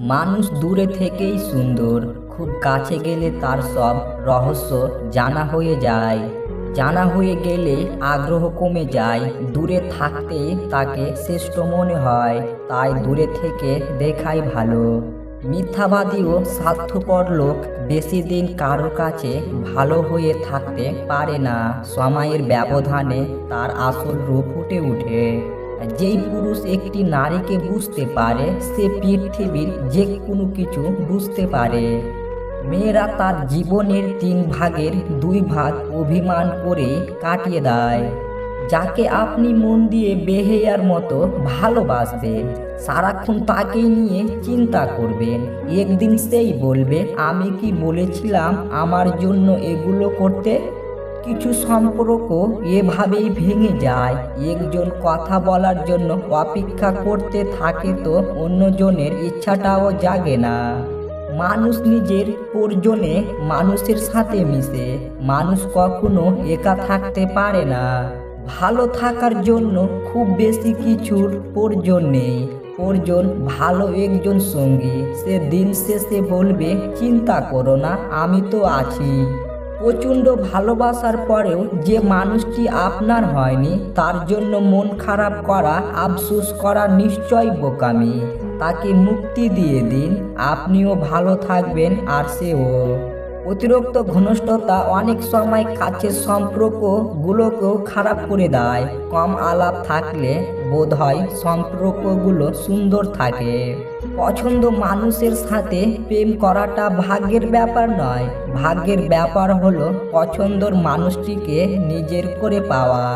মানুষ দূরে থেকেই সুন্দর, খুব কাছে গেলে তার সব রহস্য জানা হয়ে যায়। জানা হয়ে গেলে আগ্রহ কমে যায়, দূরে থাকতে তাকে শ্রেষ্ঠ মনে হয়, তাই দূরে থেকে দেখাই ভালো। মিথ্যাবাদী ও স্বার্থপর লোক বেশি দিন কারো কাছে ভালো হয়ে থাকতে পারে না। সময়ের ব্যবধানে তার আসল রূপ ফুটে ওঠে। যেই পুরুষ একটি নারীকে বুঝতে পারে, সে পৃথিবীর যে কোনো কিছু বুঝতে পারে। মেয়েরা তার জীবনের 3 ভাগের 2 ভাগ অভিমান করে কাটিয়ে দেয়। যাকে আপনি মন দিয়ে বেহেয়ার মতো ভালোবাসবেন, সারাক্ষণ তাকেই নিয়ে চিন্তা করবেন, একদিন সেই বলবে, আমি কি বলেছিলাম আমার জন্য এগুলো করতে। কিছু সম্পর্ক এভাবেই ভেঙে যায়। একজন কথা বলার জন্য অপেক্ষা করতে থাকে তো অন্যজনের ইচ্ছাটাও জাগে না। মানুষ নিজের প্রয়োজনে মানুষের সাথে মিশে, মানুষ কখনো একা থাকতে পারে না। ভালো থাকার জন্য খুব বেশি কিছুর প্রয়োজন নেই, প্রয়োজন ভালো একজন সঙ্গী। সে দিন শেষে বলবে, চিন্তা করো না, আমি তো আছি। প্রচণ্ড ভালোবাসার পরেও যে মানুষটি আপনার হয়নি, তার জন্য মন খারাপ করা, আফসোস করা নিশ্চয় বোকামি। তাকে মুক্তি দিয়ে দিন, আপনিও ভালো থাকবেন আর সেও। অতিরিক্ত ঘনিষ্ঠতা অনেক সময় কাছের সম্পর্কগুলোকেও খারাপ করে দেয়। কম আলাপ থাকলে বোধহয় সম্পর্কগুলো সুন্দর থাকে। পছন্দ মানুষের সাথে প্রেম করাটা ভাগ্যের ব্যাপার নয়, ভাগ্যের ব্যাপার হলো পছন্দের মানুষটিকে নিজের করে পাওয়া।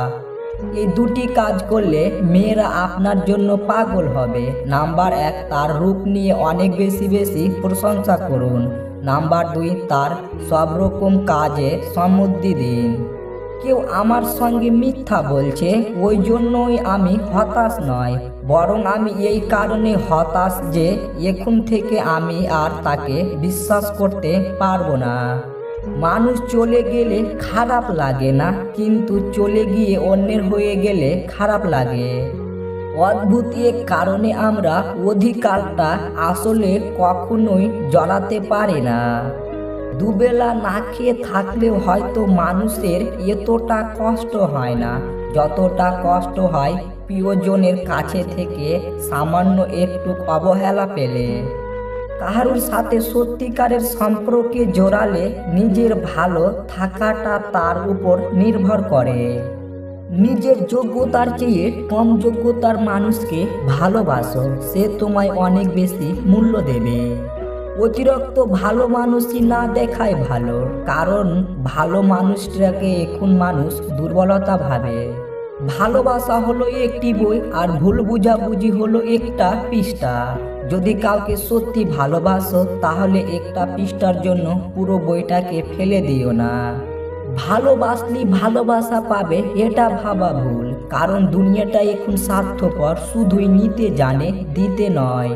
এই দুটি কাজ করলে মেয়েরা আপনার জন্য পাগল হবে। নাম্বার 1, তার রূপ নিয়ে অনেক বেশি প্রশংসা করুন। নাম্বার 2, তার সব রকম কাজে সম্মতি দিন। কেউ আমার সঙ্গে মিথ্যা বলছে, ওই জন্যই আমি হতাশ নয়, বরং আমি এই কারণে হতাশ যে এখন থেকে আমি আর তাকে বিশ্বাস করতে পারবো না। মানুষ চলে গেলে খারাপ লাগে না, কিন্তু চলে গিয়ে অন্যের হয়ে গেলে খারাপ লাগে। অদ্ভুত এক কারণে আমরা অধিকারটা আসলে কখনোই জড়াতে পারি না। দুবেলা না খেয়ে থাকলেও হয়তো মানুষের এতটা কষ্ট হয় না যতটা কষ্ট হয় প্রিয়জনের কাছে থেকে সামান্য একটু অবহেলা পেলে। কারোর সাথে সত্যিকারের সম্পর্কে জড়ালে নিজের ভালো থাকাটা তার উপর নির্ভর করে। নিজের যোগ্যতার চেয়ে কম যোগ্যতার মানুষকে ভালোবাসো, সে তোমায় অনেক বেশি মূল্য দেবে। অতিরিক্ত ভালো মানুষই না দেখায় ভালো, কারণ ভালো মানুষটাকে এখন মানুষ দুর্বলতা ভাবে। ভালোবাসা হলো একটি বই, আর ভুল বুঝাবুঝি হলো একটা পৃষ্ঠা। যদি কাউকে সত্যি ভালোবাসো, তাহলে একটা পৃষ্ঠার জন্য পুরো বইটাকে ফেলে দিও না। ভালোবাসলি ভালোবাসা পাবে এটা ভাবা ভুল, কারণ দুনিয়াটা এখন স্বার্থপর, শুধুই নিতে জানে, দিতে নয়।